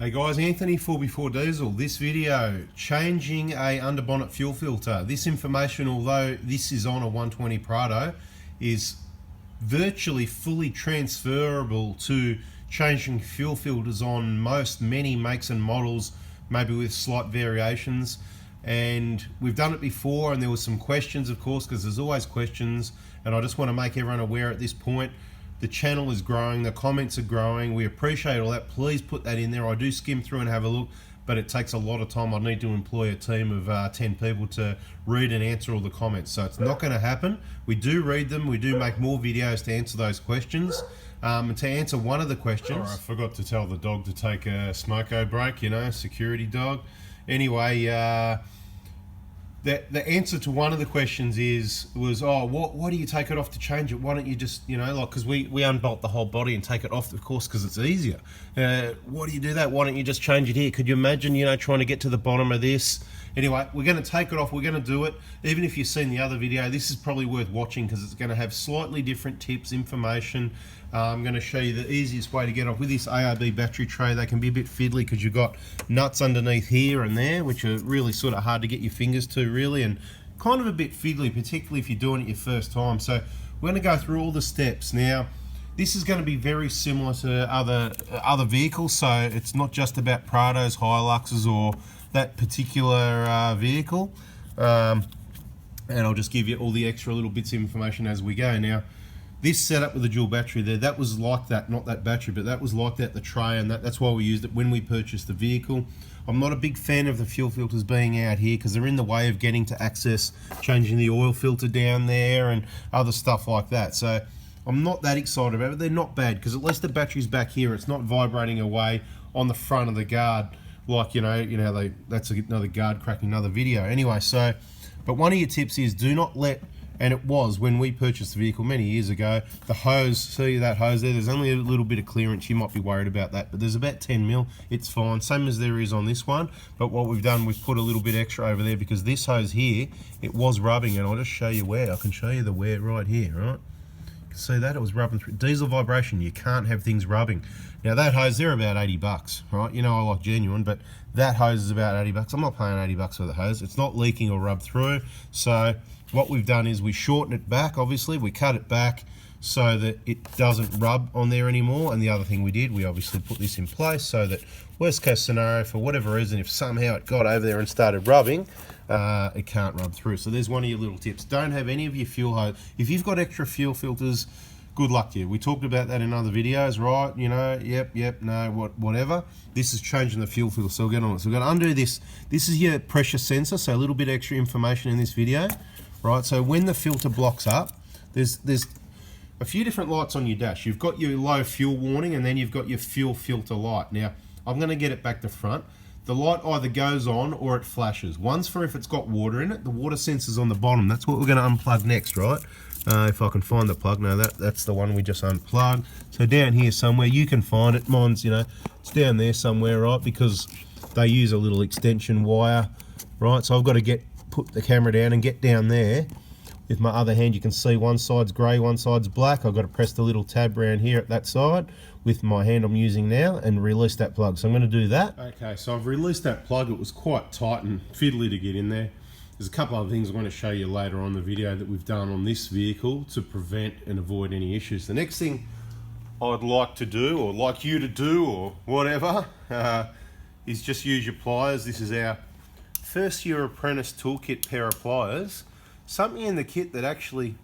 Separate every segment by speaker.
Speaker 1: Hey guys, Anthony for Before Diesel. This video, changing a underbonnet fuel filter. This information, although this is on a 120 Prado, is virtually fully transferable to changing fuel filters on many makes and models, maybe with slight variations. And we've done it before, and there was some questions, of course, because there's always questions, and I just want to make everyone aware at this point. The channel is growing, the comments are growing, we appreciate all that. Please put that in there. I do skim through and have a look, but it takes a lot of time. I need to employ a team of 10 people to read and answer all the comments, so it's not going to happen. We do read them, we do make more videos to answer those questions. And to answer one of the questions, I forgot to tell the dog to take a smoko break, you know, security dog. Anyway, the answer to one of the questions was, oh, why do you take it off to change it? Why don't you just, you know, like, because we unbolt the whole body and take it off, of course, because it's easier. Why do you do that? Why don't you just change it here? Could you imagine, you know, trying to get to the bottom of this? Anyway, we're going to take it off. We're going to do it. Even if you've seen the other video, this is probably worth watching because it's going to have slightly different tips, information. I'm going to show you the easiest way to get off with this ARB battery tray. They can be a bit fiddly because you've got nuts underneath here and there, which are really sort of hard to get your fingers to, really, and kind of a bit fiddly, particularly if you're doing it your first time. So we're going to go through all the steps. Now, this is going to be very similar to other vehicles, so it's not just about Prados, Hiluxes, or that particular vehicle. And I'll just give you all the extra little bits of information as we go. Now, this setup with the dual battery there, that was like that, not that battery, but that was like that, the tray, and that's why we used it when we purchased the vehicle. I'm not a big fan of the fuel filters being out here because they're in the way of getting to access changing the oil filter down there and other stuff like that. So I'm not that excited about it. They're not bad because at least the battery's back here. It's not vibrating away on the front of the guard like, you know, that's another guard cracking another video. Anyway, so, but one of your tips is do not let, and it was when we purchased the vehicle many years ago, the hose, see that hose there, there's only a little bit of clearance. You might be worried about that, but there's about 10 mil, it's fine, same as there is on this one. But what we've done, we've put a little bit extra over there because this hose here, it was rubbing, and I'll just show you where. I can show you the wear right here, right? You can see that, it was rubbing through. Diesel vibration, you can't have things rubbing. Now that hose, they're about 80 bucks, right? You know I like genuine, but that hose is about 80 bucks. I'm not paying 80 bucks for the hose. It's not leaking or rubbed through. So what we've done is we shorten it back, obviously. We cut it back so that it doesn't rub on there anymore. And the other thing we did, we obviously put this in place so that worst case scenario, for whatever reason, if somehow it got over there and started rubbing, it can't rub through. So there's one of your little tips. Don't have any of your fuel hose. If you've got extra fuel filters, good luck to you. We talked about that in other videos, right? You know, yep, no, whatever. This is changing the fuel filter, so we'll get on it. So we're going to undo this. This is your pressure sensor, so a little bit extra information in this video, right? So when the filter blocks up, there's a few different lights on your dash. You've got your low fuel warning, and then you've got your fuel filter light. Now, I'm going to get it back to front. The light either goes on or it flashes. One's for if it's got water in it. The water sensor's on the bottom. That's what we're going to unplug next, right? If I can find the plug. No, that's the one we just unplugged. So down here somewhere, you can find it. Mine's, you know, it's down there somewhere, right? Because they use a little extension wire, right? So I've got to put the camera down and get down there. With my other hand, you can see one side's grey, one side's black. I've got to press the little tab around here at that side with my hand I'm using now and release that plug. So I'm going to do that. Okay, so I've released that plug. It was quite tight and fiddly to get in there. There's a couple other things I'm going to show you later on the video that we've done on this vehicle to prevent and avoid any issues. The next thing I'd like to do, or like you to do, or whatever, is just use your pliers. This is our first year apprentice toolkit pair of pliers. Something in the kit that actually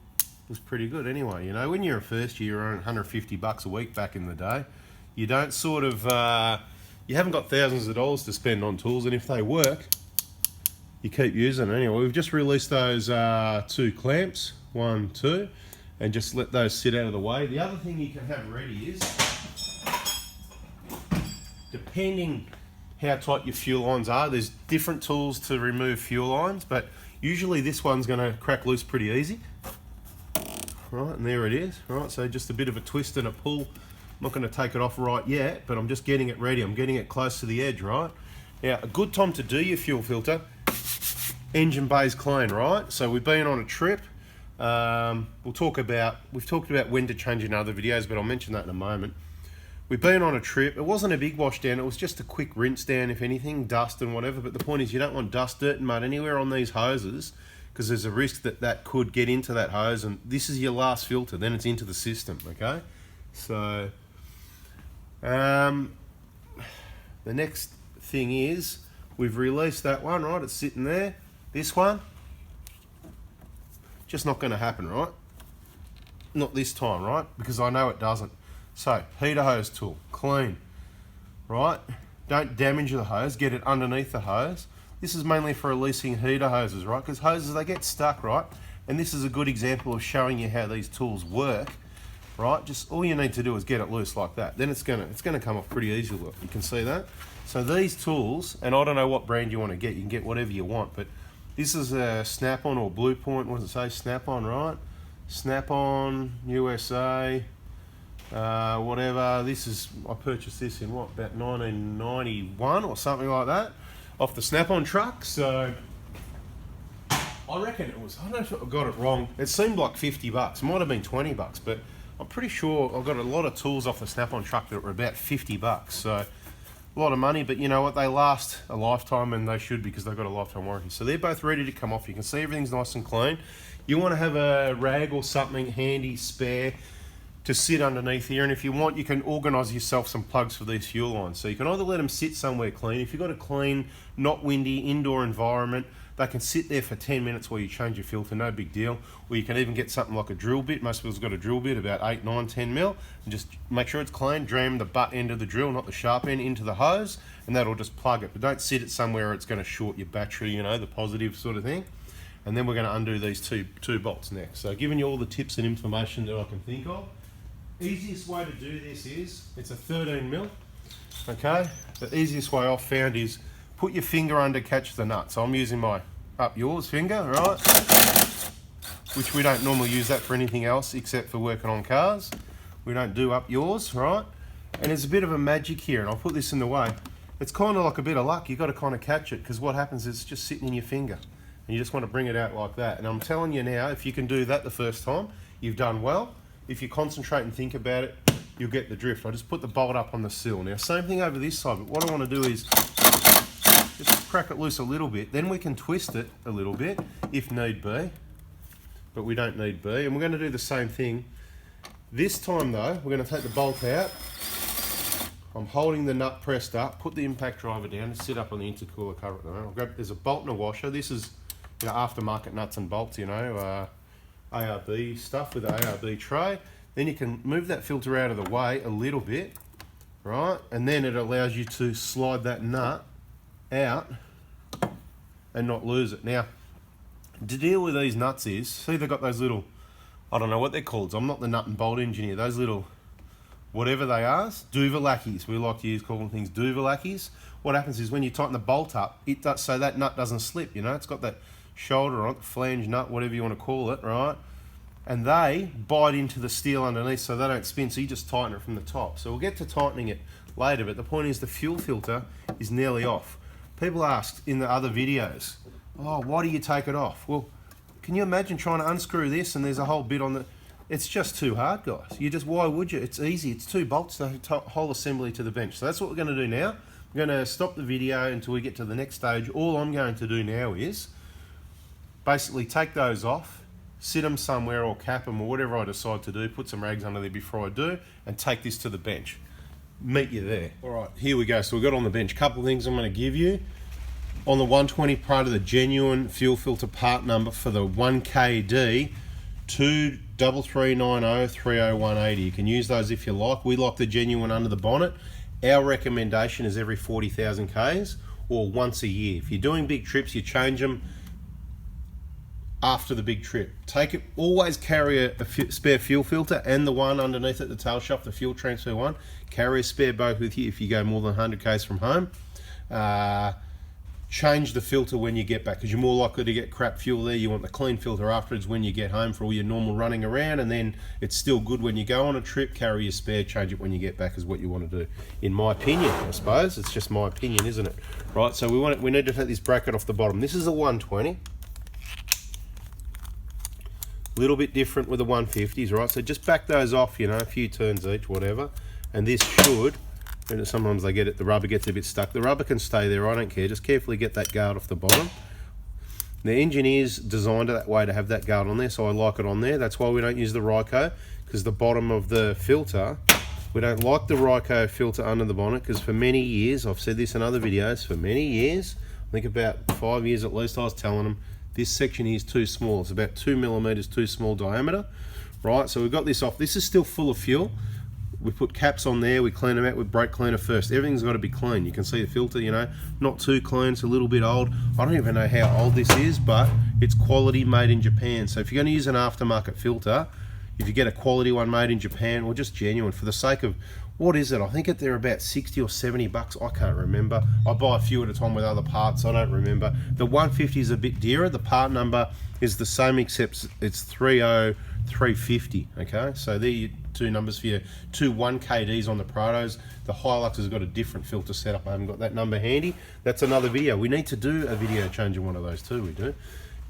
Speaker 1: was pretty good anyway. You know, when you're a first year, you're earning 150 bucks a week back in the day. You don't sort of, you haven't got thousands of dollars to spend on tools, and if they work, you keep using it. Anyway, we've just released those 2 clamps, 1, 2, and just let those sit out of the way. The other thing you can have ready is, depending how tight your fuel lines are, there's different tools to remove fuel lines, but usually this one's going to crack loose pretty easy. Right, and there it is. Right, so just a bit of a twist and a pull. I'm not going to take it off right yet, but I'm just getting it ready. I'm getting it close to the edge, right? Now, a good time to do your fuel filter, engine bay's clean, right? So we've been on a trip. We've talked about when to change in other videos, but I'll mention that in a moment. we've been on a trip. It wasn't a big wash down, it was just a quick rinse down, if anything, dust and whatever. But the point is, you don't want dust, dirt and mud anywhere on these hoses, because there's a risk that that could get into that hose, and this is your last filter, then it's into the system, okay? So the next thing is, we've released that one, right? It's sitting there. This one, just not going to happen, right? Not this time, right? Because I know it doesn't. So, heater hose tool, clean, right? Don't damage the hose, get it underneath the hose. This is mainly for releasing heater hoses, right? Because hoses, they get stuck, right? And this is a good example of showing you how these tools work, right? Just all you need to do is get it loose like that. Then it's gonna come off pretty easily. You can see that. So these tools, and I don't know what brand you want to get. You can get whatever you want, but this is a Snap-on or Blue Point. What does it say? Snap-on, right? Snap-on USA. Whatever. This is, I purchased this in what, about 1991 or something like that, off the Snap-on truck. So I reckon it was, I don't know if I got it wrong, it seemed like 50 bucks, it might have been 20 bucks, but I'm pretty sure I got a lot of tools off the Snap-on truck that were about 50 bucks. So a lot of money, but you know what, they last a lifetime, and they should, because they've got a lifetime warranty. So they're both ready to come off. You can see everything's nice and clean. You want to have a rag or something handy spare to sit underneath here, and if you want, you can organise yourself some plugs for these fuel lines. So you can either let them sit somewhere clean. If you've got a clean, not windy, indoor environment, they can sit there for 10 minutes while you change your filter, no big deal. Or you can even get something like a drill bit. Most people's got a drill bit about 8, 9, 10 mil, and just make sure it's clean, jam the butt end of the drill, not the sharp end, into the hose, and that'll just plug it. But don't sit it somewhere where it's going to short your battery, you know, the positive sort of thing. And then we're going to undo these two bolts next. So giving you all the tips and information that I can think of. Easiest way to do this is, it's a 13 mil, okay? The easiest way I've found is put your finger under, catch the nut. So I'm using my up yours finger, right? Which we don't normally use that for anything else except for working on cars. We don't do up yours, right? And there's a bit of a magic here, and I'll put this in the way. It's kind of like a bit of luck. You've got to kind of catch it, because what happens is it's just sitting in your finger, and you just want to bring it out like that. And I'm telling you now, if you can do that the first time, you've done well. If you concentrate and think about it, you'll get the drift. I just put the bolt up on the sill. Now, same thing over this side, but what I want to do is just crack it loose a little bit. Then we can twist it a little bit, if need be, but we don't need be. And we're going to do the same thing. This time, though, we're going to take the bolt out. I'm holding the nut pressed up, put the impact driver down, and sit up on the intercooler cover at the moment. There's a bolt and a washer. This is, you know, aftermarket nuts and bolts, you know, ARB stuff with the ARB tray. Then you can move that filter out of the way a little bit, right? And then it allows you to slide that nut out and not lose it. Now, to deal with these nuts is, see they've got those little, I don't know what they're called, so I'm not the nut and bolt engineer, those little, whatever they are, Duvalakis. We like to use calling things Duvalakis. What happens is when you tighten the bolt up, it does, so that nut doesn't slip, you know, it's got that shoulder on it, the flange nut, whatever you want to call it, right? And they bite into the steel underneath so they don't spin, so you just tighten it from the top. So we'll get to tightening it later, but the point is the fuel filter is nearly off. People asked in the other videos, oh, why do you take it off? Well, can you imagine trying to unscrew this and there's a whole bit on the, it's just too hard, guys. You just, why would you? It's easy, it's 2 bolts, the whole assembly to the bench. So that's what we're going to do now. We're going to stop the video until we get to the next stage. All I'm going to do now is basically take those off, sit them somewhere or cap them or whatever I decide to do, put some rags under there before I do, and take this to the bench. Meet you there. All right, here we go. So we've got on the bench, couple of things I'm going to give you. On the 120 part of the genuine fuel filter part number for the 1KD 23390300180. You can use those if you like. We like the genuine under the bonnet. Our recommendation is every 40,000 Ks or once a year. If you're doing big trips, you change them after the big trip. Take it, always carry a spare fuel filter and the one underneath at the tail shaft, the fuel transfer one. Carry a spare both with you if you go more than 100 Ks from home. Change the filter when you get back, because you're more likely to get crap fuel there. You want the clean filter afterwards when you get home for all your normal running around, and then it's still good when you go on a trip. Carry your spare, change it when you get back is what you want to do. In my opinion, I suppose. It's just my opinion, isn't it? Right, so we need to take this bracket off the bottom. This is a 120. Little bit different with the 150s, right? So just back those off, you know, a few turns each, whatever. and this should, and sometimes they get it, the rubber gets a bit stuck. The rubber can stay there, I don't care. Just carefully get that guard off the bottom. The engine is designed that way to have that guard on there, so I like it on there. That's why we don't use the Ryco, because the bottom of the filter, we don't like the Ryco filter under the bonnet, because for many years, I've said this in other videos, for many years, I think about 5 years at least, I was telling them this section here is too small. It's about 2 millimeters too small diameter, right? So we've got this off. This is still full of fuel. We put caps on there, we clean them out with brake cleaner first. Everything's got to be clean. You can see the filter, you know, not too clean, it's a little bit old. I don't even know how old this is, but it's quality, made in Japan. So if you're going to use an aftermarket filter, if you get a quality one made in Japan, or just genuine, for the sake of, what is it? I think they're about 60 or 70 bucks. I can't remember. I buy a few at a time with other parts. I don't remember. The 150 is a bit dearer. The part number is the same, except it's 30350. Okay, so there you two numbers for your two 1KDs on the Prados. The Hilux has got a different filter setup. I haven't got that number handy. That's another video. We need to do a video changing one of those too. We do.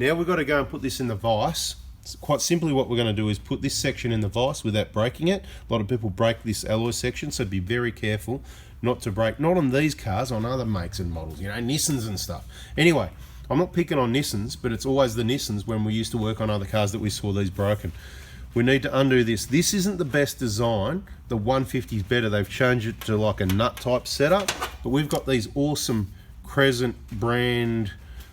Speaker 1: Now we've got to go and put this in the vise. Quite simply what we're going to do is put this section in the vise without breaking it. A lot of people break this alloy section, so be very careful not to break, not on these cars, on other makes and models, you know, Nissans and stuff. Anyway, I'm not picking on Nissans, but it's always the Nissans when we used to work on other cars that we saw these broken. We need to undo this. This isn't the best design. The 150 is better. They've changed it to like a nut type setup, but we've got these awesome Crescent brand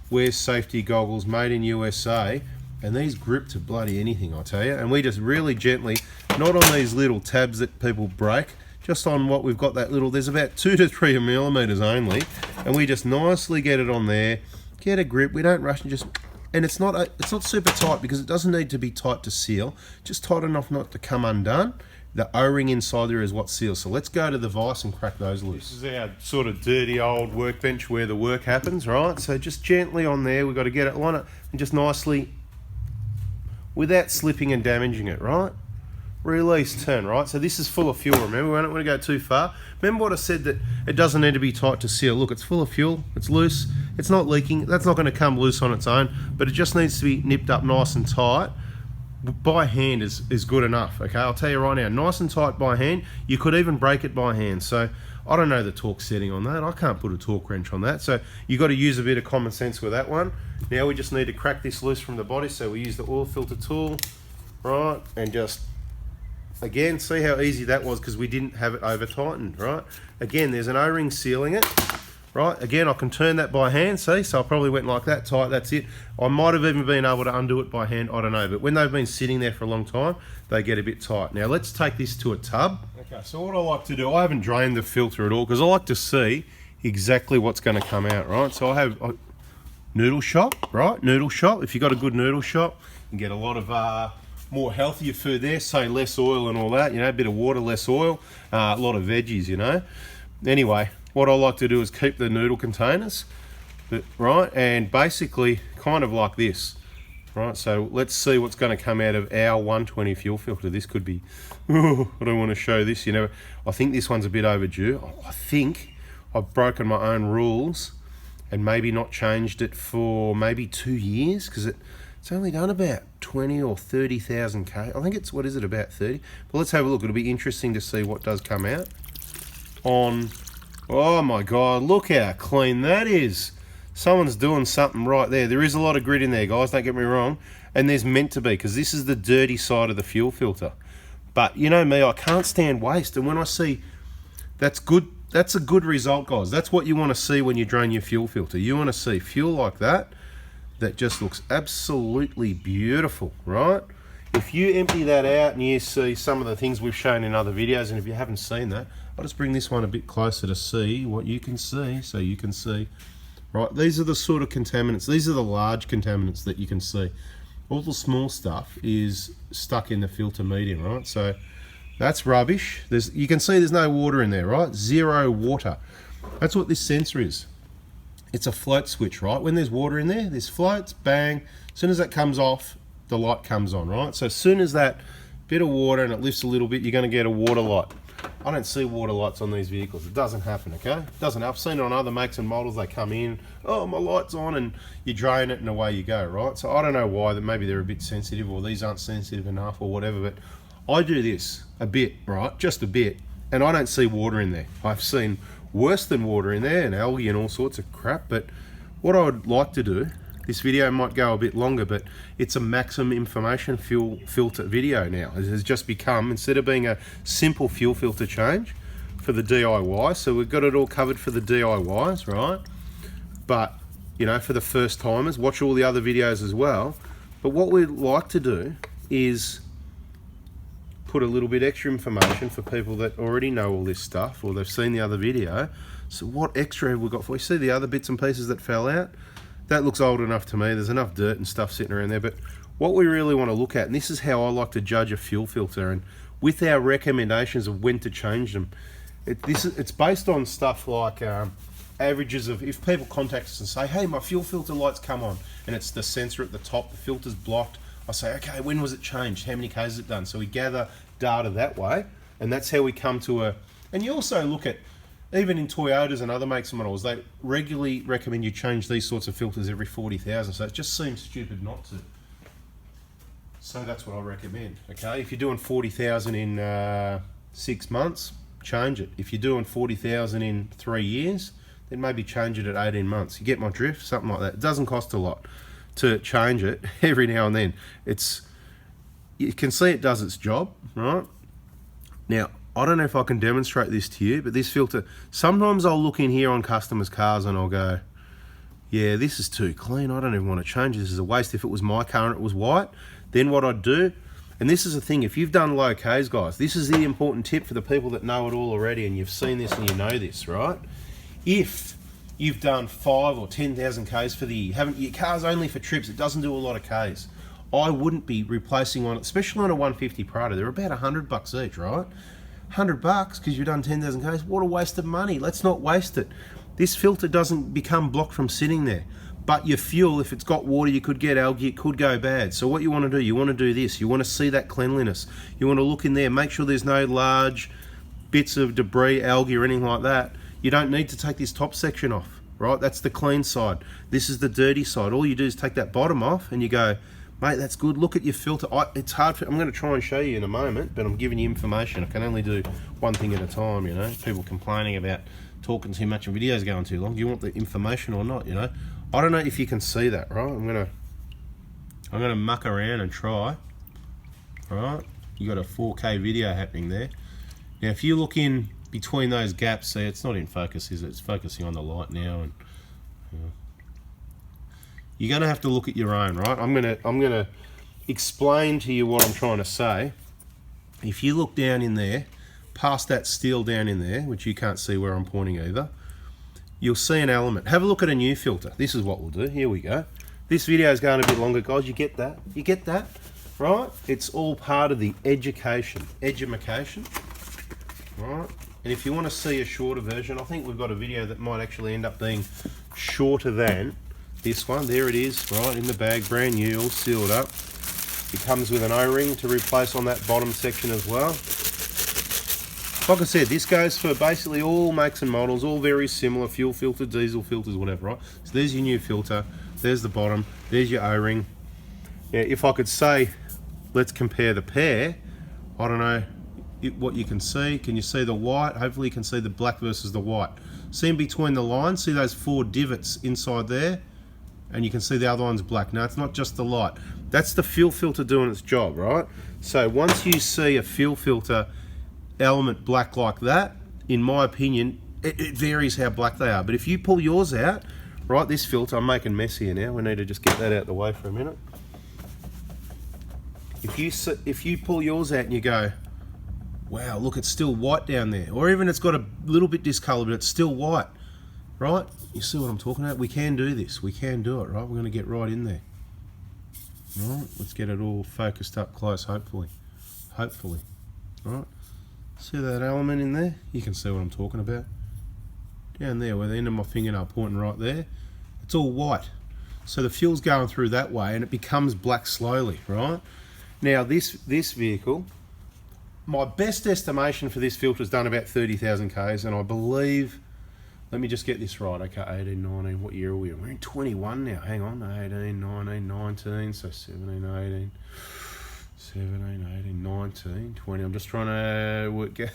Speaker 1: wear safety goggles made in USA, and these grip to bloody anything, I tell you. And we just really gently, not on these little tabs that people break, just on what we've got, that little, there's about 2 to 3 millimeters only, and we just nicely get it on there, get a grip. We don't rush and just, and it's not super tight, because it doesn't need to be tight to seal, just tight enough not to come undone. The O-ring inside there is what seals. So let's go to the vise and crack those loose. This is our sort of dirty old workbench where the work happens, right? So just gently on there, we've got to get it on it, and just nicely, without slipping and damaging it, right? Release, turn, right? So this is full of fuel, remember? We don't want to go too far. Remember what I said, that it doesn't need to be tight to seal. Look, it's full of fuel, it's loose, it's not leaking. That's not going to come loose on its own, but it just needs to be nipped up nice and tight. By hand is good enough, okay? I'll tell you right now, nice and tight by hand. You could even break it by hand. So I don't know the torque setting on that. I can't put a torque wrench on that. So you've got to use a bit of common sense with that one. Now we just need to crack this loose from the body. So we use the oil filter tool, right? And just, again, see how easy that was, because we didn't have it over tightened, right? Again, there's an O-ring sealing it, right? Again, I can turn that by hand, see? So I probably went like that, tight, that's it. I might have even been able to undo it by hand, I don't know. But when they've been sitting there for a long time, they get a bit tight. Now let's take this to a tub. Okay, so what I like to do, I haven't drained the filter at all, because I like to see exactly what's going to come out, right? So I have a noodle shop, right? Noodle shop. If you've got a good noodle shop, you get a lot of more healthier food there, say less oil and all that, you know, a bit of water, less oil, a lot of veggies, you know. Anyway, what I like to do is keep the noodle containers, right, and basically kind of like this, right? So let's see what's going to come out of our 120 fuel filter. This could be, I don't want to show this, you know. I think this one's a bit overdue. I think I've broken my own rules and maybe not changed it for maybe 2 years, because it's only done about 20 or 30,000 K. I think it's, what is it, about 30? But let's have a look. It'll be interesting to see what does come out on. Oh my God, look how clean that is. Someone's doing something right there. There is a lot of grit in there, guys, don't get me wrong. And there's meant to be, because this is the dirty side of the fuel filter. But you know me, I can't stand waste. And when I see, that's good, that's a good result, guys. That's what you want to see when you drain your fuel filter. You want to see fuel like that, that just looks absolutely beautiful, right? If you empty that out and you see some of the things we've shown in other videos, and if you haven't seen that, I'll just bring this one a bit closer to see what you can see, so you can see, right? These are the sort of contaminants. These are the large contaminants that you can see. All the small stuff is stuck in the filter medium, right? So that's rubbish. You can see there's no water in there, right? Zero water. That's what this sensor is. It's a float switch, right? When there's water in there, this floats, bang. As soon as that comes off, the light comes on, right? So as soon as that bit of water and it lifts a little bit, you're going to get a water light. I don't see water lights on these vehicles. It doesn't happen, okay? It doesn't. I've seen it on other makes and models. They come in, oh, my light's on, and you drain it and away you go, right? So I don't know why, that maybe they're a bit sensitive, or these aren't sensitive enough or whatever, but I do this a bit, right? Just a bit. and I don't see water in there. I've seen worse than water in there, and algae and all sorts of crap. But what I would like to do, this video might go a bit longer, but it's a maximum information fuel filter video now. It has just become, instead of being a simple fuel filter change for the DIY, so we've got it all covered for the DIYs, right? But, you know, for the first timers, watch all the other videos as well. But what we'd like to do is put a little bit extra information for people that already know all this stuff, or they've seen the other video. So what extra have we got for you? See the other bits and pieces that fell out? That looks old enough to me. There's enough dirt and stuff sitting around there. But what we really want to look at, and this is how I like to judge a fuel filter, and with our recommendations of when to change them, it's based on stuff like averages of, if people contact us and say, hey, my fuel filter light's come on, and it's the sensor at the top, the filter's blocked, I say, okay, when was it changed? How many Ks has it done? So we gather data that way, and that's how we come to a, and you also look at, even in Toyotas and other makes and models, they regularly recommend you change these sorts of filters every 40,000, so it just seems stupid not to. So that's what I recommend, okay? If you're doing 40,000 in 6 months, change it. If you're doing 40,000 in 3 years, then maybe change it at 18 months. You get my drift? Something like that. It doesn't cost a lot to change it every now and then. You can see it does its job, right? Now, I don't know if I can demonstrate this to you, but this filter, sometimes I'll look in here on customers' cars and I'll go, yeah, this is too clean. I don't even want to change this. This is a waste. If it was my car and it was white, then what I'd do, and this is the thing, if you've done low Ks, guys, this is the important tip for the people that know it all already, and you've seen this and you know this, right? If you've done 5 or 10,000 Ks for the year, your car's only for trips, it doesn't do a lot of Ks, I wouldn't be replacing one, especially on a 150 Prado. They're about $100 each, right? $100 because you've done 10,000 Ks. What a waste of money. Let's not waste it. This filter doesn't become blocked from sitting there. But your fuel, if it's got water, you could get algae, it could go bad. So what you want to do, you want to do this. You want to see that cleanliness. You want to look in there, make sure there's no large bits of debris, algae or anything like that. You don't need to take this top section off, right? That's the clean side. This is the dirty side. All you do is take that bottom off and you go, mate, that's good. Look at your filter. It's hard. I'm going to try and show you in a moment, but I'm giving you information. I can only do one thing at a time, you know. People complaining about talking too much and videos going too long. Do you want the information or not, you know? I don't know if you can see that, right? I'm gonna muck around and try. Right? You got a 4K video happening there. Now, if you look in between those gaps, see, it's not in focus, is it? It's focusing on the light now, and you're gonna have to look at your own, right? I'm gonna explain to you what I'm trying to say. If you look down in there, past that steel down in there, which you can't see where I'm pointing either, you'll see an element. Have a look at a new filter. This is what we'll do. Here we go. This video is going a bit longer, guys. You get that? You get that? Right? It's all part of the education. Edumacation. Right? And if you want to see a shorter version, I think we've got a video that might actually end up being shorter than this one. There it is, right, in the bag, brand new, all sealed up. It comes with an O-ring to replace on that bottom section as well. Like I said, this goes for basically all makes and models, all very similar, fuel filter, diesel filters, whatever, right? So there's your new filter, there's the bottom, there's your O-ring. Yeah, if I could say, let's compare the pair, I don't know what you can see. Can you see the white? Hopefully you can see the black versus the white. See in between the lines, see those 4 divots inside there? And you can see the other one's black. Now, it's not just the light. That's the fuel filter doing its job, right? So once you see a fuel filter element black like that, in my opinion, it varies how black they are. But if you pull yours out, right, this filter, I'm making mess here now. We need to just get that out of the way for a minute. If you pull yours out and you go, wow, look, it's still white down there. Or even it's got a little bit discolored, but it's still white, right? You see what I'm talking about? We can do this. We can do it, right? We're going to get right in there. Right, let's get it all focused up close, hopefully. Hopefully. Right. See that element in there? You can see what I'm talking about. Down there, where the end of my fingernail pointing right there, it's all white. So the fuel's going through that way and it becomes black slowly, right? Now this vehicle, my best estimation for this filter is done about 30,000 Ks, and I believe, let me just get this right, okay, 18, 19, what year are we in? We're in 21 now, hang on, 18, 19, 19, so 17, 18, 17, 18, 19, 20. I'm just trying to work out.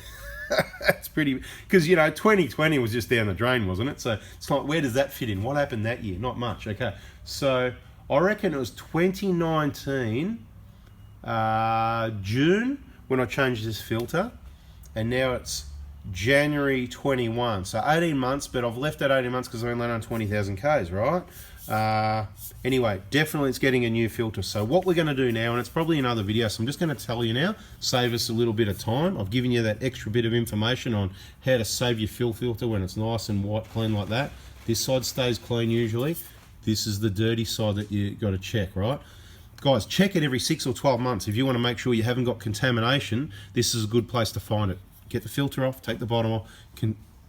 Speaker 1: That's pretty, because, you know, 2020 was just down the drain, wasn't it? So it's like, where does that fit in? What happened that year? Not much. Okay. So I reckon it was 2019, June, when I changed this filter. And now it's January 21. So 18 months, but I've left that 18 months because I only on 20,000 Ks, right? Anyway, definitely it's getting a new filter. So what we're going to do now, and it's probably another video, so I'm just going to tell you now, save us a little bit of time. I've given you that extra bit of information on how to save your fill filter when it's nice and white, clean like that. This side stays clean usually. This is the dirty side that you got to check, right? Guys, check it every 6 or 12 months. If you want to make sure you haven't got contamination, this is a good place to find it. Get the filter off, take the bottom off,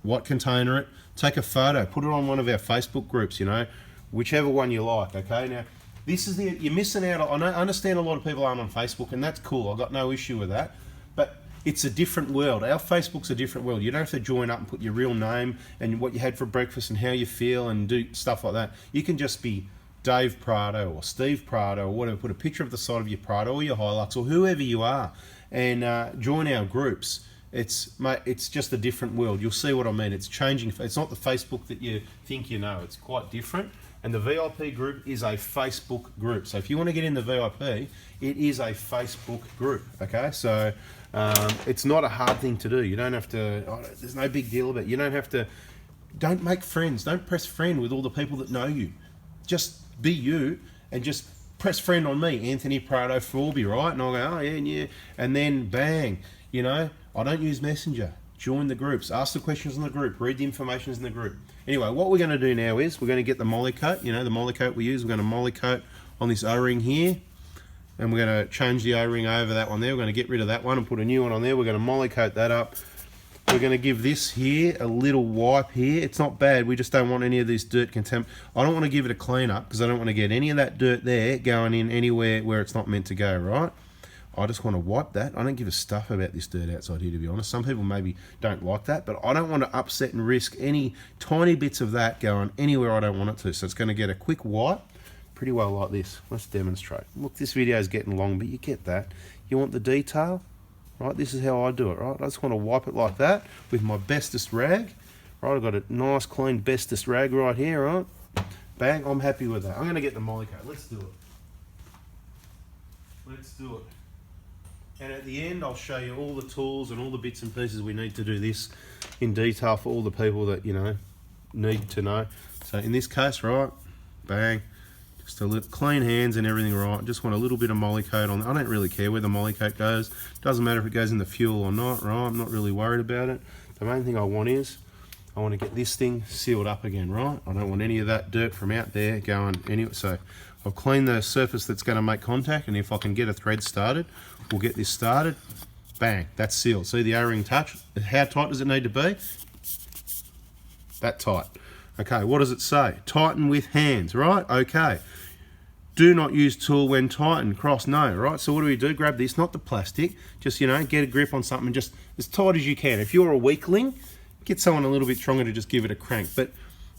Speaker 1: white container it, take a photo, put it on one of our Facebook groups, you know, whichever one you like, okay? Now, this is you're missing out. I understand a lot of people aren't on Facebook, and that's cool. I've got no issue with that. But it's a different world. Our Facebook's a different world. You don't have to join up and put your real name and what you had for breakfast and how you feel and do stuff like that. You can just be Dave Prado or Steve Prado or whatever. Put a picture of the side of your Prado or your Hilux or whoever you are, and join our groups. It's just a different world. You'll see what I mean. It's changing. It's not the Facebook that you think you know. It's quite different. And the VIP group is a Facebook group. So if you want to get in the VIP, it is a Facebook group. Okay, so it's not a hard thing to do. You don't have to. There's no big deal about it. You don't have to. Don't make friends. Don't press friend with all the people that know you. Just be you and just press friend on me, Anthony Prado Forby, right? And I'll go, oh yeah, and then bang, you know. I don't use Messenger. Join the groups. Ask the questions in the group. Read the information in the group. Anyway, what we're going to do now is we're going to get the molly coat. You know, the molly coat we use. We're going to molly coat on this O-ring here. And we're going to change the O-ring over that one there. We're going to get rid of that one and put a new one on there. We're going to molly coat that up. We're going to give this here a little wipe here. It's not bad. We just don't want any of this dirt contamination. I don't want to give it a clean up because I don't want to get any of that dirt there going in anywhere where it's not meant to go, right? I just want to wipe that. I don't give a stuff about this dirt outside here, to be honest. Some people maybe don't like that, but I don't want to upset and risk any tiny bits of that going anywhere I don't want it to. So it's going to get a quick wipe, pretty well like this. Let's demonstrate. Look, this video is getting long, but you get that. You want the detail, right? This is how I do it, right? I just want to wipe it like that with my bestest rag, right? I've got a nice, clean bestest rag right here, right? Bang, I'm happy with that. I'm going to get the molly coat. Let's do it. Let's do it. And at the end, I'll show you all the tools and all the bits and pieces we need to do this in detail for all the people that, you know, need to know. So in this case, right, bang, just a little clean hands and everything, right. Just want a little bit of molly coat on. I don't really care where the molly coat goes. Doesn't matter if it goes in the fuel or not, right. I'm not really worried about it. The main thing I want is I want to get this thing sealed up again, right. I don't want any of that dirt from out there going anywhere. So I've cleaned the surface that's going to make contact, and if I can get a thread started, we'll get this started. Bang, that's sealed. See the O-ring touch? How tight does it need to be? That tight. Okay, what does it say? Tighten with hands, right? Okay. Do not use tool when tightened. Cross no, right? So what do? Grab this, not the plastic. Just, you know, get a grip on something just as tight as you can. If you're a weakling, get someone a little bit stronger to just give it a crank. But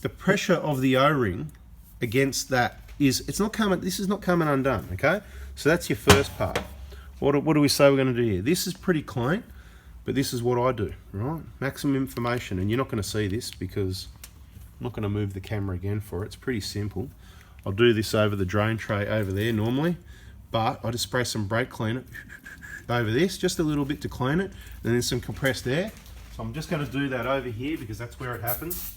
Speaker 1: the pressure of the O-ring against that it's not coming. This is not coming undone. Okay, so that's your first part. What do we say we're going to do here? This is pretty clean, but this is what I do, right? Maximum information, and you're not going to see this because I'm not going to move the camera again for it. It's pretty simple. I'll do this over the drain tray over there normally, but I just spray some brake cleaner over this, just a little bit to clean it, and then some compressed air. So I'm just going to do that over here because that's where it happens.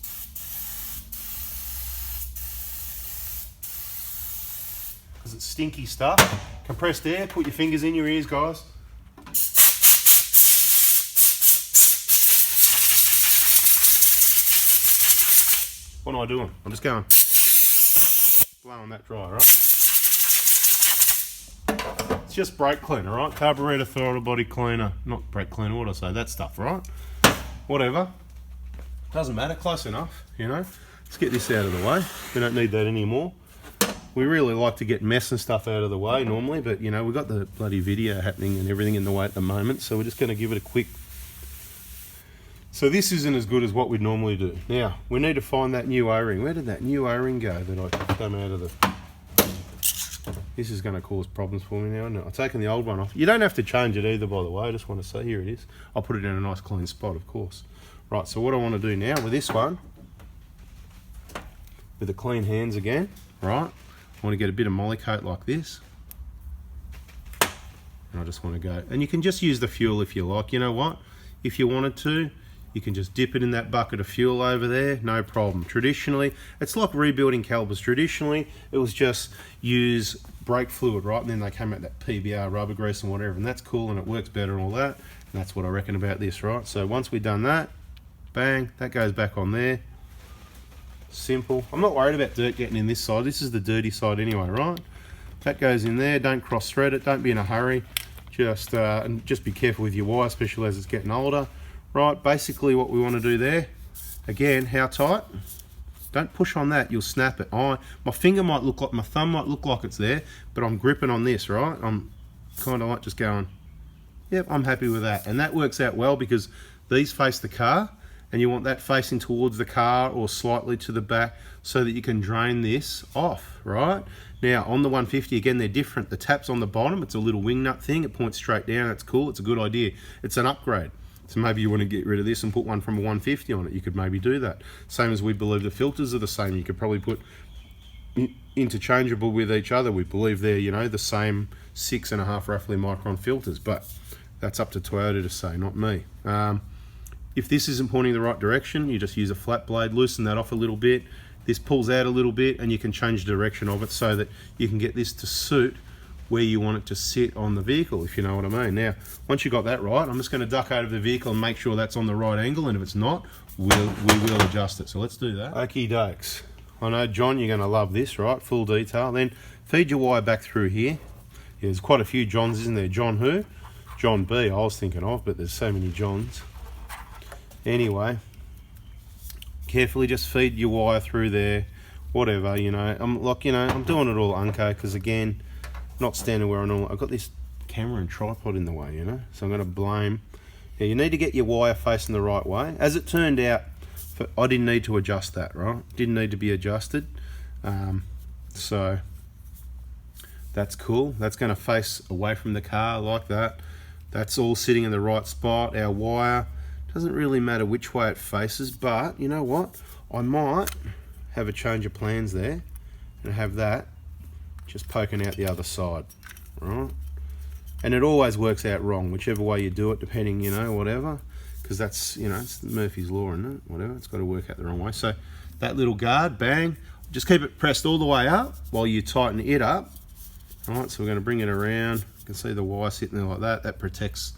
Speaker 1: Because it's stinky stuff. Compressed air, put your fingers in your ears, guys. What am I doing? I'm just going, blowing that dry, right? It's just brake cleaner, right? Carburetor, throttle body cleaner. Not brake cleaner, what do I say? That stuff, right? Whatever. Doesn't matter, close enough, you know? Let's get this out of the way. We don't need that anymore. We really like to get mess and stuff out of the way normally, but you know, we've got the bloody video happening and everything in the way at the moment, so we're just going to give it a quick. So this isn't as good as what we'd normally do. Now, we need to find that new O-ring. Where did that new O-ring go that I come out of the... This is going to cause problems for me now, isn't it? I've taken the old one off. You don't have to change it either, by the way. I just want to say, here it is. I'll put it in a nice clean spot, of course. Right, so what I want to do now with this one, with the clean hands again, right? I want to get a bit of molly coat like this. And I just want to go. And you can just use the fuel if you like. You know what? If you wanted to, you can just dip it in that bucket of fuel over there, no problem. Traditionally, it's like rebuilding calipers. Traditionally, it was just use brake fluid, right? And then they came out that PBR rubber grease and whatever, and that's cool and it works better and all that. And that's what I reckon about this, right? So once we've done that, bang, that goes back on there. Simple. I'm not worried about dirt getting in this side. This is the dirty side anyway, right? That goes in there. Don't cross thread it. Don't be in a hurry. And just be careful with your wire, especially as it's getting older. Right, basically what we want to do there, again, how tight? Don't push on that, you'll snap it. My finger might look like, my thumb might look like it's there, but I'm gripping on this, right? I'm kind of like just going, yep, I'm happy with that. And that works out well because these face the car, and you want that facing towards the car or slightly to the back so that you can drain this off, right? Now, on the 150, again, they're different. The tap's on the bottom, it's a little wing nut thing, it points straight down, that's cool, it's a good idea. It's an upgrade. So maybe you want to get rid of this and put one from a 150 on it. You could maybe do that. Same as we believe the filters are the same. You could probably put interchangeable with each other. We believe they're, you know, the same 6.5 roughly micron filters, but that's up to Toyota to say, not me. If this isn't pointing the right direction, you just use a flat blade, loosen that off a little bit. This pulls out a little bit and you can change the direction of it so that you can get this to suit where you want it to sit on the vehicle, if you know what I mean. Now, once you got that right, I'm just going to duck out of the vehicle and make sure that's on the right angle, and if it's not, we will adjust it. So let's do that. Okie dokes. I know, John, you're going to love this, right? Full detail. Then feed your wire back through here. Yeah, there's quite a few Johns, isn't there? John who? John B, I was thinking of, but there's so many Johns. Anyway, carefully just feed your wire through there, whatever, you know. I'm doing it all unco because, again, not standing where I normally. I've got this camera and tripod in the way, you know, so I'm going to blame. Yeah, you need to get your wire facing the right way. As it turned out, I didn't need to adjust that, right? Didn't need to be adjusted. So that's cool. That's going to face away from the car like that. That's all sitting in the right spot. Our wire doesn't really matter which way it faces, but you know what? I might have a change of plans there and have that just poking out the other side, right? And it always works out wrong, whichever way you do it, depending, you know, whatever, because that's, you know, it's Murphy's Law, isn't it? Whatever, it's got to work out the wrong way. So that little guard, bang, just keep it pressed all the way up while you tighten it up. All right, so we're going to bring it around. You can see the wire sitting there like that. That protects,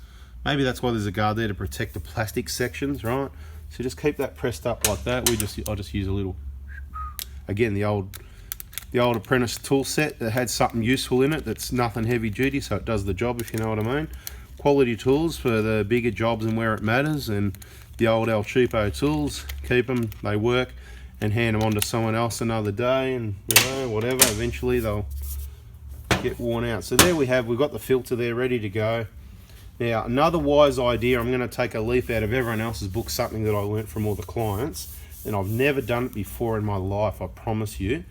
Speaker 1: maybe that's why there's a guard there, to protect the plastic sections, right? So just keep that pressed up like that. I'll just use a little, again, the old apprentice tool set that had something useful in it that's nothing heavy duty, so it does the job, if you know what I mean. Quality tools for the bigger jobs and where it matters, and the old El Cheapo tools, keep them, they work, and hand them on to someone else another day, and you know, whatever, eventually they'll get worn out. So there we've got the filter there ready to go. Now, another wise idea, I'm going to take a leaf out of everyone else's book, something that I learnt from all the clients, and I've never done it before in my life, I promise you.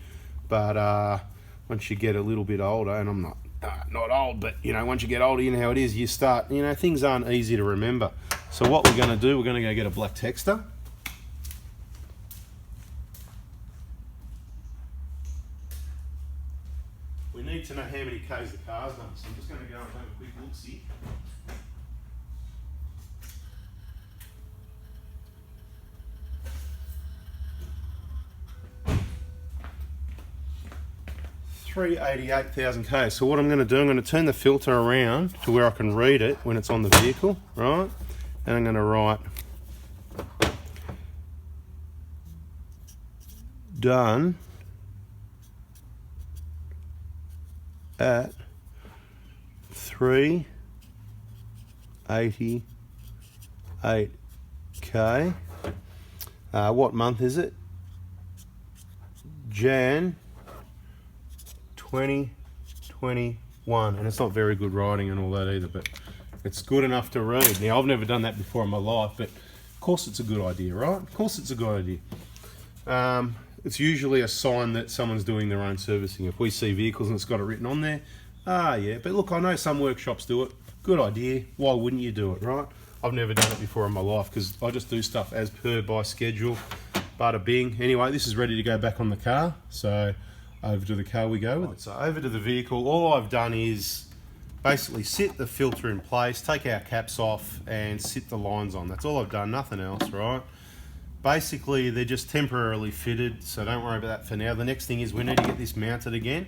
Speaker 1: But once you get a little bit older, and I'm not old, but you know, once you get older, you know how it is, you start, you know, things aren't easy to remember. So what we're going to do, we're going to go get a black texter. We need to know how many Ks the car's done, so I'm just going to go and have a quick look-see. $388,000 Ks. So what I'm going to do, I'm going to turn the filter around to where I can read it when it's on the vehicle, right? And I'm going to write done at 388K. What month is it? Jan 2021, and it's not very good writing and all that either, but it's good enough to read. Now, I've never done that before in my life, but of course it's a good idea, right? Of course it's a good idea. it's usually a sign that someone's doing their own servicing. If we see vehicles and it's got it written on there, yeah. But look, I know some workshops do it. Good idea. Why wouldn't you do it, right? I've never done it before in my life because I just do stuff as per by schedule. Bada bing. Anyway, this is ready to go back on the car. So over to the car we go with it. So over to the vehicle. All I've done is basically sit the filter in place, take our caps off and sit the lines on. That's all I've done, nothing else, right? Basically, they're just temporarily fitted, so don't worry about that for now. The next thing is we need to get this mounted again,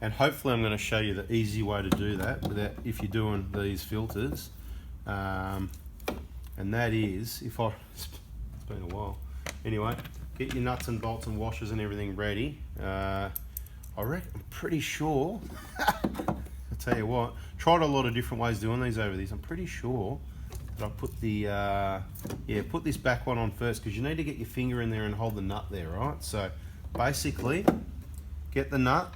Speaker 1: and hopefully I'm going to show you the easy way to do that without, if you're doing these filters. And that is, it's been a while. Anyway, get your nuts and bolts and washers and everything ready. I reckon, I'm pretty sure, I'll tell you what, tried a lot of different ways doing these over these. I'm pretty sure that I put the, put this back one on first because you need to get your finger in there and hold the nut there, right? So basically, get the nut,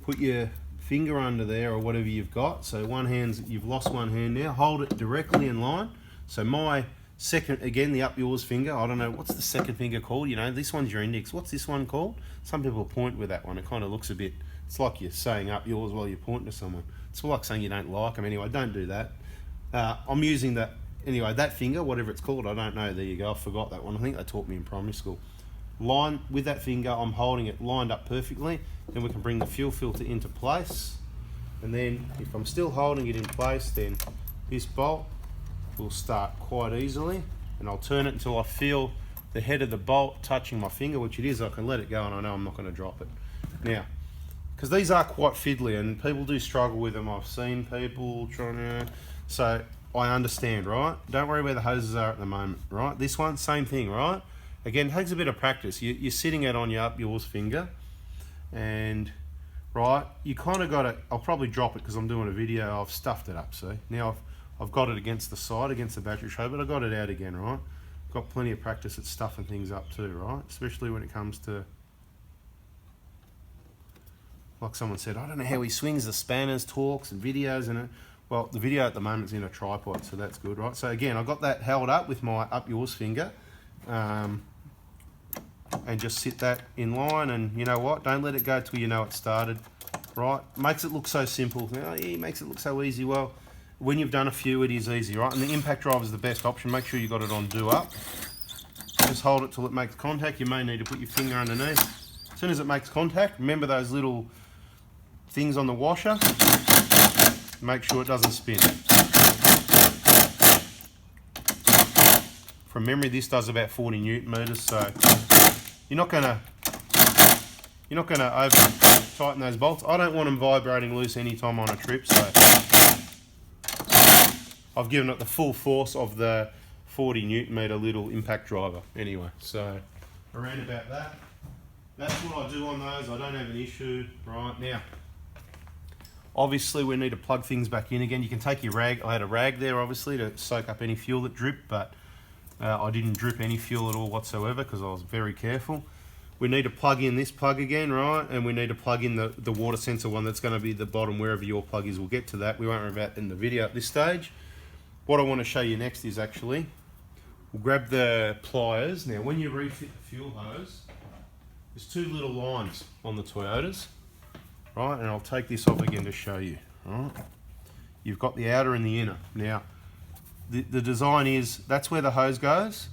Speaker 1: put your finger under there or whatever you've got. So one hand's, you've lost one hand now, hold it directly in line. So my second, again, the up yours finger, I don't know, what's the second finger called? You know, this one's your index. What's this one called? Some people point with that one. It kind of looks a bit, it's like you're saying up yours while you're pointing to someone. It's like saying you don't like them. Anyway, don't do that. I'm using that, anyway, that finger, whatever it's called, I don't know. There you go, I forgot that one. I think they taught me in primary school. Line with that finger, I'm holding it lined up perfectly. Then we can bring the fuel filter into place. And then if I'm still holding it in place, then this bolt will start quite easily. And I'll turn it until I feel the head of the bolt touching my finger, which it is. I can let it go and I know I'm not going to drop it. Now, because these are quite fiddly and people do struggle with them. I've seen people trying to, so I understand, right? Don't worry where the hoses are at the moment, right? This one, same thing, right? Again, it takes a bit of practice. You're sitting it on your up yours finger and, right, you kind of got it, I'll probably drop it because I'm doing a video, I've stuffed it up, see? Now I've got it against the side, against the battery tray, but I got it out again, right? Got plenty of practice at stuffing things up too, right? Especially when it comes to, like someone said, I don't know how he swings the spanners, talks and videos and it. Well, the video at the moment is in a tripod, so that's good, right? So again, I got that held up with my up yours finger, and just sit that in line. And you know what? Don't let it go till you know it started, right? Makes it look so simple. Oh, yeah, he makes it look so easy. Well, when you've done a few, it is easy, right? And the impact drive is the best option. Make sure you got it on do up. Just hold it till it makes contact. You may need to put your finger underneath. As soon as it makes contact, remember those little things on the washer. Make sure it doesn't spin. From memory, this does about 40 Newton meters, so you're not gonna over tighten those bolts. I don't want them vibrating loose anytime on a trip, so I've given it the full force of the 40 Newton meter little impact driver. Anyway, so around about that. That's what I do on those. I don't have an issue right now. Obviously, we need to plug things back in again. You can take your rag. I had a rag there, obviously, to soak up any fuel that dripped, but I didn't drip any fuel at all whatsoever because I was very careful. We need to plug in this plug again, right? And we need to plug in the water sensor one that's going to be the bottom wherever your plug is. We'll get to that. We won't worry about it in the video at this stage. What I want to show you next is actually, we'll grab the pliers. Now, when you refit the fuel hose, there's two little lines on the Toyotas. Right, and I'll take this off again to show you. Right, you've got the outer and the inner. Now, the design is that's where the hose goes,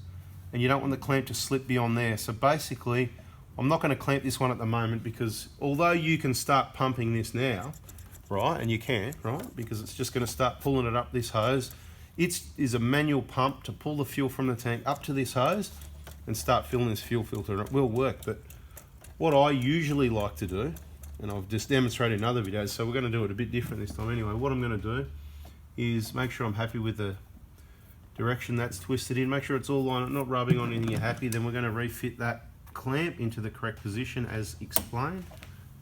Speaker 1: and you don't want the clamp to slip beyond there. So basically, I'm not going to clamp this one at the moment because although you can start pumping this now, right, and you can, right, because it's just going to start pulling it up this hose. It is a manual pump to pull the fuel from the tank up to this hose and start filling this fuel filter. And it will work, but what I usually like to do, and I've just demonstrated in other videos, so we're going to do it a bit different this time anyway. What I'm going to do is make sure I'm happy with the direction that's twisted in, make sure it's all lined up, not rubbing on anything you're happy. Then we're going to refit that clamp into the correct position as explained.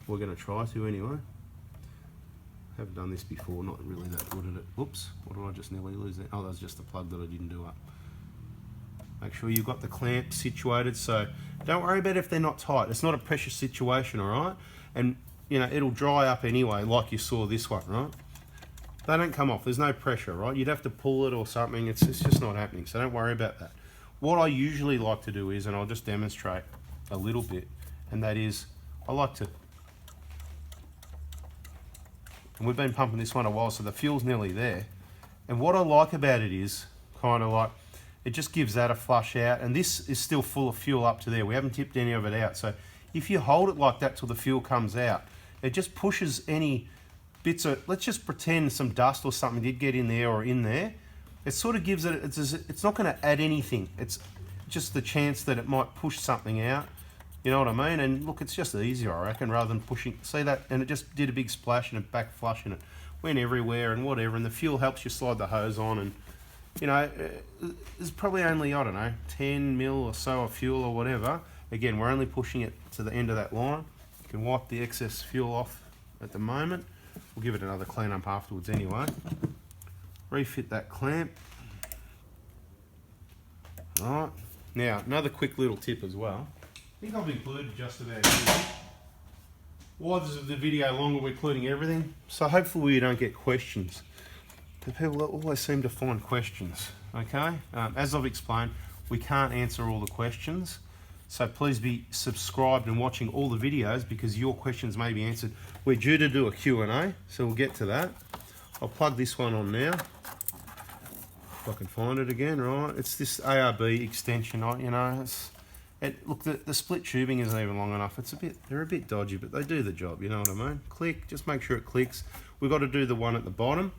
Speaker 1: We're going to try to anyway. I haven't done this before, not really that good at it. Whoops, what did I just nearly lose there? Oh, that's just the plug that I didn't do up. Make sure you've got the clamp situated, so don't worry about if they're not tight. It's not a pressure situation, all right? And you know, it'll dry up anyway, like you saw this one, right? They don't come off, there's no pressure, right? You'd have to pull it or something, it's just not happening, so don't worry about that. What I usually like to do is, and I'll just demonstrate, a little bit, and that is I like to, and we've been pumping this one a while, so the fuel's nearly there. And what I like about it is kind of like, it just gives that a flush out, and this is still full of fuel up to there. We haven't tipped any of it out. So if you hold it like that till the fuel comes out, it just pushes any bits of, let's just pretend some dust or something did get in there or in there. It sort of gives it, it's not going to add anything. It's just the chance that it might push something out. You know what I mean? And look, it's just easier, I reckon, rather than pushing. See that? And it just did a big splash and a back flush, and it went everywhere and whatever. And the fuel helps you slide the hose on. And, you know, there's probably only, I don't know, 10 mil or so of fuel or whatever. Again, we're only pushing it to the end of that line. You can wipe the excess fuel off at the moment. We'll give it another clean up afterwards anyway. Refit that clamp. All right. Now, another quick little tip as well. I think I've included just about everything. Why is the video longer? We're including everything. So hopefully we don't get questions. The people always seem to find questions, okay? As I've explained, we can't answer all the questions. So please be subscribed and watching all the videos because your questions may be answered. We're due to do a Q&A, so we'll get to that. I'll plug this one on now. If I can find it again, right? It's this ARB extension, you know. Look, the split tubing isn't even long enough. They're a bit dodgy, but they do the job, you know what I mean? Click, just make sure it clicks. We've got to do the one at the bottom,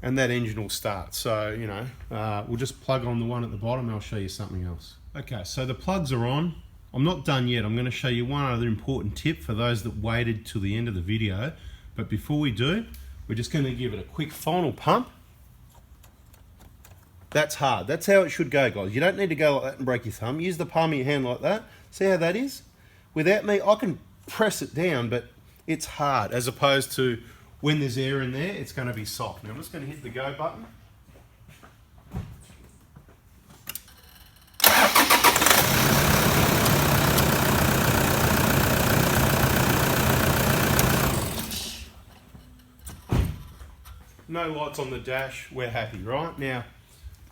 Speaker 1: and that engine will start. So, you know, we'll just plug on the one at the bottom, and I'll show you something else. Okay, so the plugs are on. I'm not done yet. I'm going to show you one other important tip for those that waited till the end of the video. But before we do, we're just going to give it a quick final pump. That's hard. That's how it should go, guys. You don't need to go like that and break your thumb. Use the palm of your hand like that. See how that is? Without me, I can press it down, but it's hard, as opposed to when there's air in there, it's going to be soft. Now I'm just going to hit the go button. No lights on the dash, we're happy, right? Now,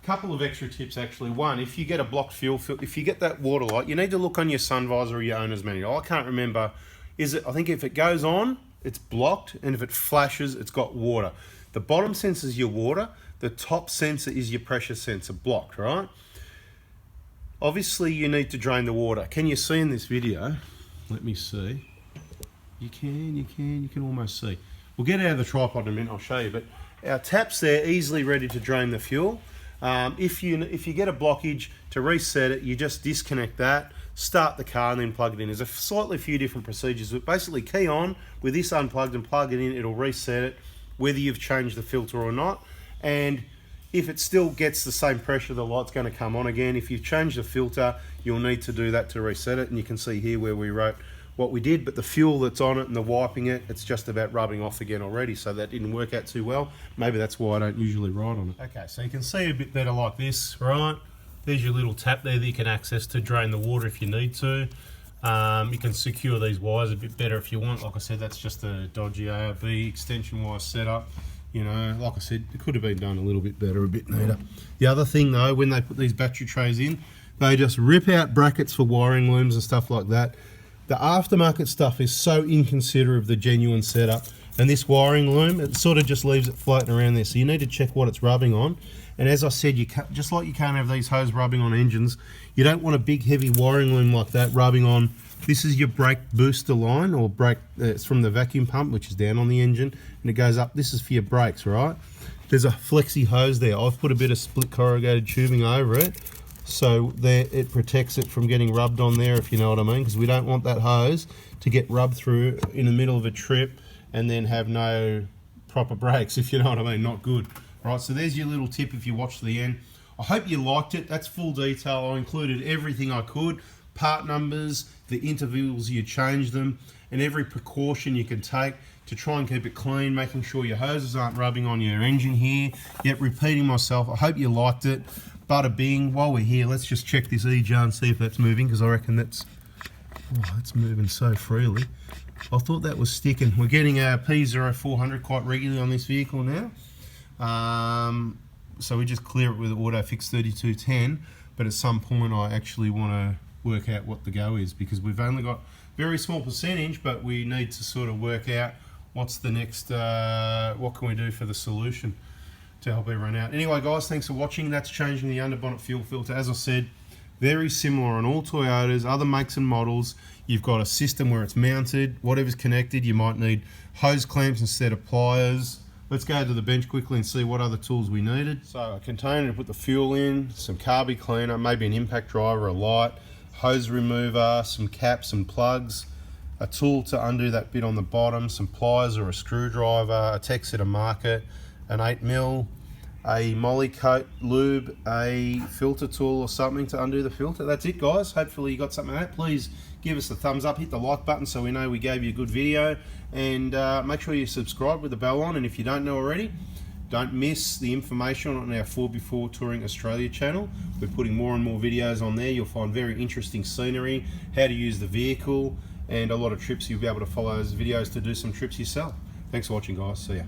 Speaker 1: couple of extra tips actually. One, if you get a blocked fuel, if you get that water light, you need to look on your sun visor or your owner's manual. I can't remember, I think if it goes on, it's blocked, and if it flashes, it's got water. The bottom sensor is your water, the top sensor is your pressure sensor, blocked, right? Obviously you need to drain the water. Can you see in this video? Let me see. You can almost see. We'll get out of the tripod in a minute, I'll show you, but our tap's there, easily ready to drain the fuel. If you get a blockage, to reset it, you just disconnect that, start the car and then plug it in. There's a slightly few different procedures, but basically key on with this unplugged and plug it in, it'll reset it whether you've changed the filter or not. And if it still gets the same pressure, the light's going to come on again. If you've changed the filter, you'll need to do that to reset it, and you can see here where we wrote what we did, but the fuel that's on it and the wiping it, it's just about rubbing off again already, so that didn't work out too well. Maybe that's why I don't usually write on it. Okay, so you can see a bit better like this, right? There's your little tap there that you can access to drain the water if you need to. You can secure these wires a bit better if you want. Like I said, that's just a dodgy ARB extension wire setup. You know, like I said, it could have been done a little bit better, a bit neater. The other thing though, when they put these battery trays in, they just rip out brackets for wiring looms and stuff like that. The aftermarket stuff is so inconsiderate of the genuine setup, and this wiring loom, it sort of just leaves it floating around there, so you need to check what it's rubbing on. And as I said, you can't, just like you can't have these hoses rubbing on engines, you don't want a big heavy wiring loom like that rubbing on. This is your brake booster line, or brake, it's from the vacuum pump, which is down on the engine, and it goes up. This is for your brakes, right? There's a flexi hose there. I've put a bit of split corrugated tubing over it, so there it protects it from getting rubbed on there, if you know what I mean, because we don't want that hose to get rubbed through in the middle of a trip and then have no proper brakes, if you know what I mean. Not good. Right, so there's your little tip if you watch to the end. I hope you liked it. That's full detail. I included everything I could, part numbers, the intervals you change them, and every precaution you can take to try and keep it clean, making sure your hoses aren't rubbing on your engine here. Yet repeating myself, I hope you liked it. Bada bing, while we're here, let's just check this E-jar and see if that's moving, because I reckon that's, oh, it's moving so freely. I thought that was sticking. We're getting our P0400 quite regularly on this vehicle now. So we just clear it with auto fix 3210, but at some point I actually want to work out what the go is, because we've only got very small percentage, but we need to sort of work out what's the next, what can we do for the solution to help everyone out. Anyway guys, thanks for watching. That's changing the underbonnet fuel filter. As I said, very similar on all Toyotas, other makes and models. You've got a system where it's mounted, whatever's connected. You might need hose clamps instead of pliers. Let's go to the bench quickly and see what other tools we needed. So a container to put the fuel in, some carby cleaner, maybe an impact driver, a light, hose remover, some caps and plugs, a tool to undo that bit on the bottom, some pliers or a screwdriver, a Texeter market, an 8mm, a molly coat lube, a filter tool or something to undo the filter. That's it guys. Hopefully you got something out of that. Please give us a thumbs up, hit the like button so we know we gave you a good video, and make sure you subscribe with the bell on. And if you don't know already, don't miss the information on our 4x4 Touring Australia channel. We're putting more and more videos on there. You'll find very interesting scenery, how to use the vehicle, and a lot of trips. You'll be able to follow those videos to do some trips yourself. Thanks for watching guys, see ya.